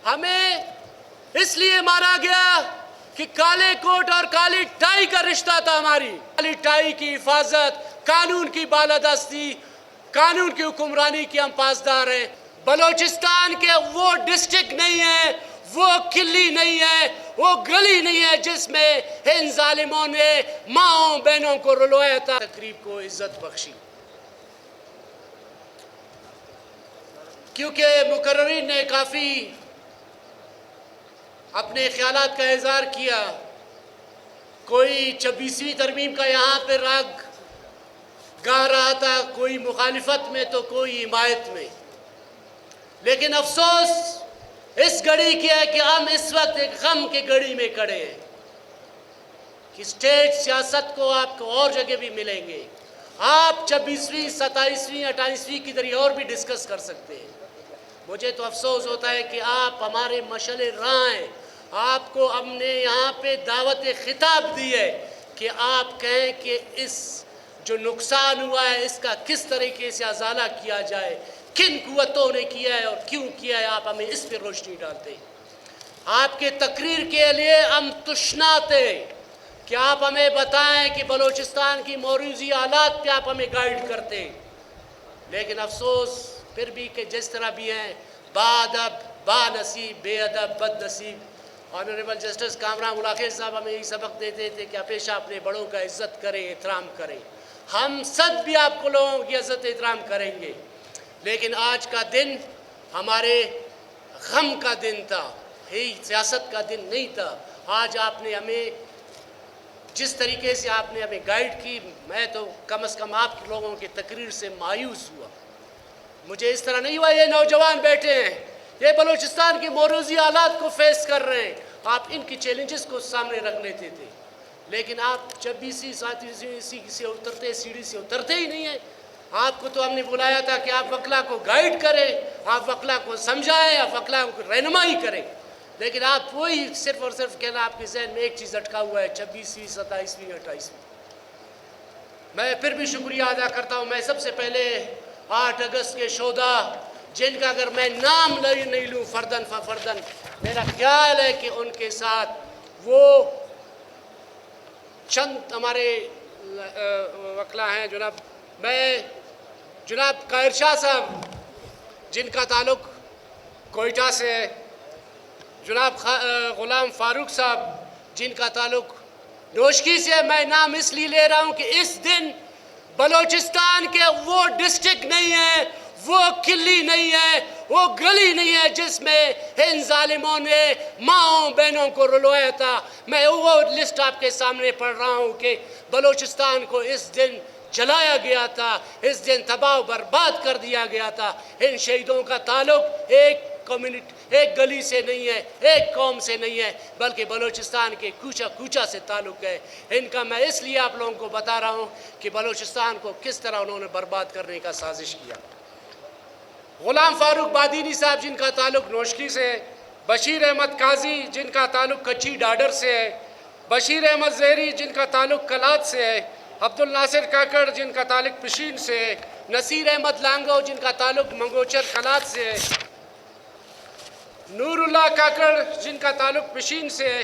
ہمیں اس لیے مارا گیا کہ کالے کوٹ اور کالی ٹائی کا رشتہ تھا ہماری. کالی ٹائی کی حفاظت، قانون کی بالادستی، قانون کی حکمرانی کی ہم پاسدار ہیں. بلوچستان کے وہ ڈسٹرکٹ نہیں ہے، وہ کلی نہیں ہے، وہ گلی نہیں ہے جس میں ان ظالموں نے ماؤں بہنوں کو رلوایا تھا. تقریب کو عزت بخشی کیونکہ مقررین نے کافی اپنے خیالات کا اظہار کیا. کوئی 26ویں ترمیم کا یہاں پہ راگ گا رہا تھا، کوئی مخالفت میں تو کوئی حمایت میں. لیکن افسوس اس گھڑی کی ہے کہ ہم اس وقت ایک غم کی گھڑی میں کھڑے ہیں کہ اسٹیٹ سیاست کو آپ کو اور جگہ بھی ملیں گے. آپ 26ویں 27ویں 28ویں کی ذریعے اور بھی ڈسکس کر سکتے ہیں. مجھے تو افسوس ہوتا ہے کہ آپ ہمارے مشعل راہ ہیں. آپ کو ہم نے یہاں پہ دعوت خطاب دی ہے کہ آپ کہیں کہ اس جو نقصان ہوا ہے اس کا کس طریقے سے ازالہ کیا جائے، کن قوتوں نے کیا ہے اور کیوں کیا ہے. آپ ہمیں اس پہ روشنی ڈالتے ہیں. آپ کے تقریر کے لیے ہم تشنا تھے کہ آپ ہمیں بتائیں کہ بلوچستان کی موروثی حالات پہ آپ ہمیں گائیڈ کرتے ہیں. لیکن افسوس پھر بھی کہ جس طرح بھی ہیں، با ادب، با نصیب، بے ادب، بد نصیب. آنریبل جسٹس کامران ملاقیر صاحب ہمیں یہی سبق دیتے تھے کہ ہمیشہ اپنے بڑوں کا عزت کریں، احترام کریں. ہم سب بھی آپ کو لوگوں کی عزت احترام کریں گے. لیکن آج کا دن ہمارے غم کا دن تھا، سیاست کا دن نہیں تھا. آج آپ نے ہمیں جس طریقے سے آپ نے ہمیں گائیڈ کی، میں تو کم از کم آپ لوگوں کی تقریر سے مایوس ہوا. مجھے اس طرح نہیں ہوا یہ نوجوان بیٹھے ہیں، یہ بلوچستان کی موروثی حالات کو فیس کر رہے ہیں، آپ ان کی چیلنجز کو سامنے رکھ لیتے تھے. لیکن آپ 26ویں 27ویں سے اترتے، سیڑھی سے اترتے ہی نہیں ہیں. آپ کو تو ہم نے بلایا تھا کہ آپ وکلا کو گائیڈ کریں، آپ وکلا کو سمجھائیں، آپ وکلا کو رہنمائی کریں. لیکن آپ وہی صرف اور صرف کہنا، آپ کے ذہن میں ایک چیز اٹکا ہوا ہے، 26ویں 27ویں 28ویں. میں پھر بھی شکریہ ادا کرتا ہوں. میں سب سے پہلے 8 اگست کے شہداء جن کا اگر میں نام نہیں لوں فردن فردن، میرا خیال ہے کہ ان کے ساتھ وہ چند ہمارے وکلا ہیں. جناب قاہر شاہ صاحب جن کا تعلق کوئٹہ سے ہے، جناب غلام فاروق صاحب جن کا تعلق نوشکی سے ہے. میں نام اس لیے لے رہا ہوں کہ اس دن بلوچستان کے وہ ڈسٹرکٹ نہیں ہے، وہ کلی نہیں ہے، وہ گلی نہیں ہے جس میں ان ظالموں نے ماؤں بہنوں کو رلوایا تھا. میں وہ لسٹ آپ کے سامنے پڑھ رہا ہوں کہ بلوچستان کو اس دن جلایا گیا تھا، اس دن تباہ و برباد کر دیا گیا تھا. ان شہیدوں کا تعلق ایک گلی سے نہیں ہے، ایک قوم سے نہیں ہے، بلکہ بلوچستان کے کوچہ کوچہ سے تعلق ہے. ان کا میں اس لیے آپ لوگوں کو بتا رہا ہوں کہ بلوچستان کو کس طرح انہوں نے برباد کرنے کا سازش کیا. غلام فاروق بادینی صاحب جن کا تعلق نوشکی سے ہے، بشیر احمد قاضی جن کا تعلق کچی ڈاڈر سے ہے، بشیر احمد زہری جن کا تعلق کلات سے ہے، عبد الناصر کاکڑ جن کا تعلق پشین سے ہے، نصیر احمد لانگو جن کا تعلق منگوچر کلات سے ہے، نور اللہ کاکڑ جن کا تعلق پشین سے ہے،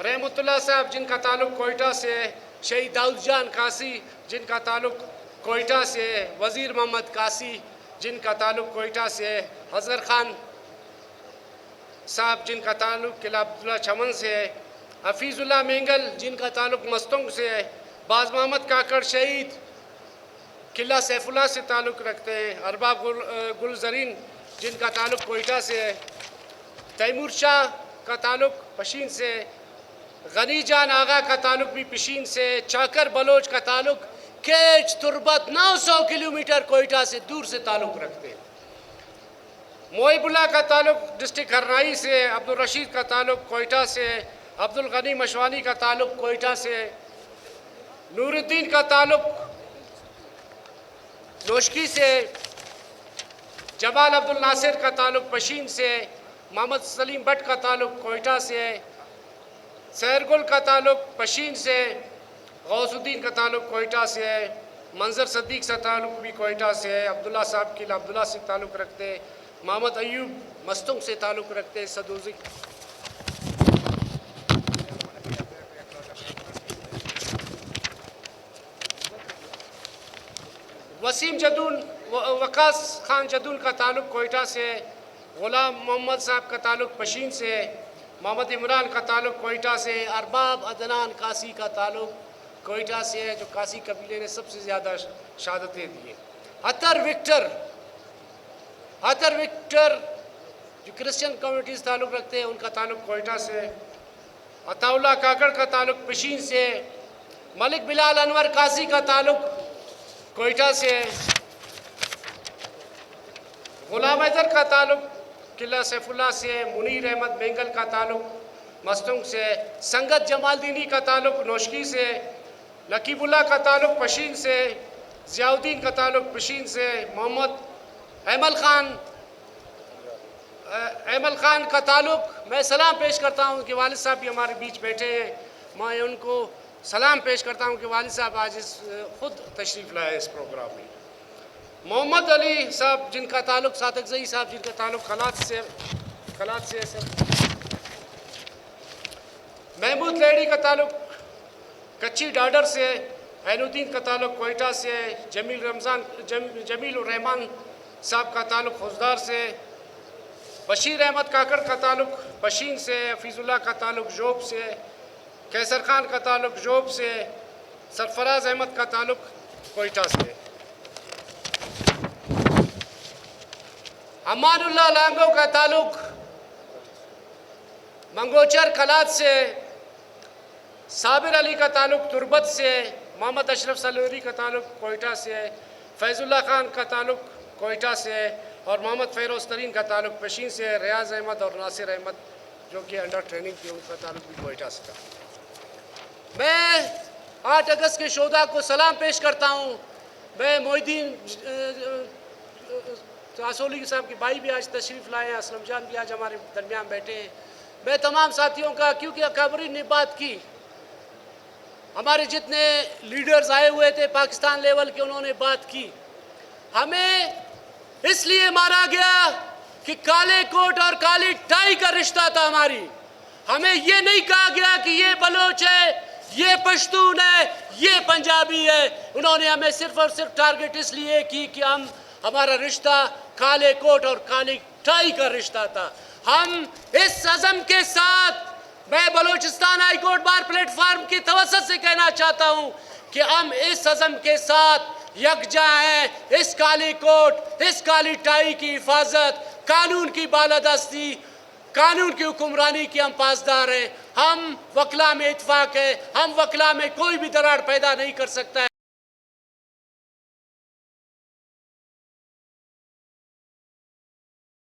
رحمت اللہ صاحب جن کا تعلق کوئٹہ سے ہے، شہید داؤد جان قاسی جن کا تعلق کوئٹہ سے ہے، وزیر محمد قاسی جن کا تعلق کوئٹہ سے ہے، حضر خان صاحب جن کا تعلق قلعہ عبداللہ چمن سے ہے، حفیظ اللہ مینگل جن کا تعلق مستنگ سے ہے، باز محمد کاکڑ شہید قلعہ سیف اللہ سے تعلق رکھتے ہیں، ارباب گلزرین جن کا تعلق کوئٹہ سے ہے، تیمور شاہ کا تعلق پشین سے، غنی جان آغا کا تعلق بھی پشین سے، چاکر بلوچ کا تعلق کیچ تربت 900 کلومیٹر کوئٹہ سے دور سے تعلق رکھتے ہیں، محب اللہ کا تعلق ڈسٹرکٹ ہرنائی سے، عبد الرشید کا تعلق کوئٹہ سے، عبد الغنی مشوانی کا تعلق کوئٹہ سے، نور الدین کا تعلق نوشکی سے، جمال عبد الناصر کا تعلق پشین سے، محمد سلیم بٹ کا تعلق کوئٹہ سے، سہر گل کا تعلق پشین سے، غوث الدین کا تعلق کوئٹہ سے ہے، منظر صدیق سے تعلق بھی کوئٹہ سے ہے، عبداللہ صاحب قلعہ عبداللہ سے تعلق رکھتے ہیں، محمد ایوب مستوں سے تعلق رکھتے ہیں سدوزی وسیم جدون وقاص خان جدون کا تعلق کوئٹہ سے ہے، غلام محمد صاحب کا تعلق پشین سے ہے، محمد عمران کا تعلق کوئٹہ سے ہے، ارباب عدنان کاسی کا تعلق کوئٹہ سے ہے جو کاسی قبیلے نے سب سے زیادہ شہادتیں دی ہیں۔ عطر وکٹر جو کرسچن کمیونٹیز تعلق رکھتے ہیں ان کا تعلق کوئٹہ سے ہے، عطا اللہ کاکڑ کا تعلق پشین سے ہے، ملک بلال انور قاضی کا تعلق کوئٹہ سے ہے، غلام حیدر کا تعلق قلعہ سیف اللہ سے ہے، منیر احمد بینگل کا تعلق مستنگ سے ہے، سنگت جمال دینی کا تعلق نوشکی سے ہے، لقیب اللہ کا تعلق پشین سے ہے، ضیاء الدین کا تعلق پشین سے ہے، محمد ایمل خان کا تعلق میں سلام پیش کرتا ہوں کہ والد صاحب بھی ہمارے بیچ بیٹھے ہیں، میں ان کو سلام پیش کرتا ہوں کہ والد صاحب آج خود تشریف لائے اس پروگرام میں۔ محمد علی صاحب جن کا تعلق صادق زئی صاحب جن کا تعلق خلات سے ہے محمود لیڈی کا تعلق کچی ڈاڈر سے ہے، عین الدین کا تعلق کوئٹہ سے ہے، جمیل الرحمان صاحب کا تعلق خوزدار سے ہے، بشیر احمد کاکڑ کا تعلق پشین سے ہے، حفیظ اللہ کا تعلق جوب سے ہے، کیسر خان کا تعلق جوب سے ہے، سرفراز احمد کا تعلق کوئٹہ سے ہے، امان اللہ لانگو کا تعلق منگوچر کلات سے ہے، صابر علی کا تعلق تربت سے ہے، محمد اشرف سلوری کا تعلق کوئٹہ سے ہے، فیض اللہ خان کا تعلق کوئٹہ سے ہے اور محمد فیروز ترین کا تعلق پشین سے ہے، ریاض احمد اور ناصر احمد جو کہ انڈر ٹریننگ تھی ان کا تعلق بھی کوئٹہ سے تھا۔ میں 8 اگست کے شہداء کو سلام پیش کرتا ہوں۔ میں محی الدین آسولی صاحب کے بھائی بھی آج تشریف لائے ہیں، اسلم جان بھی آج ہمارے درمیان بیٹھے ہیں۔ میں تمام ساتھیوں کا کیونکہ اکابرین نے بات کی، ہمارے جتنے لیڈرز آئے ہوئے تھے پاکستان لیول کے انہوں نے بات کی، ہمیں اس لیے مارا گیا کہ کالے کوٹ اور کالی ٹائی کا رشتہ تھا ہماری، ہمیں یہ نہیں کہا گیا کہ یہ بلوچ ہے، یہ پشتون ہے، یہ پنجابی ہے۔ انہوں نے ہمیں صرف اور صرف ٹارگٹ اس لیے کی کہ ہمارا رشتہ کالے کوٹ اور کالی ٹائی کا رشتہ تھا۔ ہم اس عزم کے ساتھ، میں Balochistan high court bar plate form کی توسط سے کہنا چاہتا ہوں کہ ہم اس عزم کے ساتھ یکجا ہیں، اس کالی کوٹ، اس کالی ٹائی کی حفاظت، قانون کی بالادستی، قانون کی حکمرانی کی ہم پاسدار ہیں۔ ہم وکلا میں اتفاق ہے، ہم وکلا میں کوئی بھی دراڑ پیدا نہیں کر سکتا ہے۔